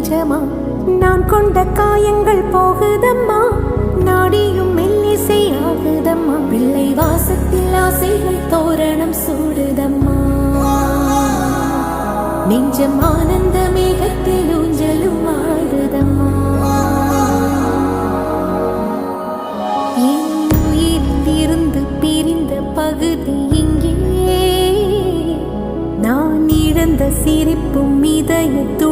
நிஜமா நான் கொண்ட காயங்கள் போகுதம்மா நாடியும் மெல்லிசை ஆகுதம்மா பிள்ளை வாசத்தில் ஆசைகள் தோரணம் சூடுதம்மா நெஞ்சம் ஆனந்த மேகத்தில் ஊஞ்சலும் ஆடுதம்மா என் உயிரிலிருந்து பிரிந்த பகுதி இங்கே நான் இழந்த சிரிப்பும் இதயத்து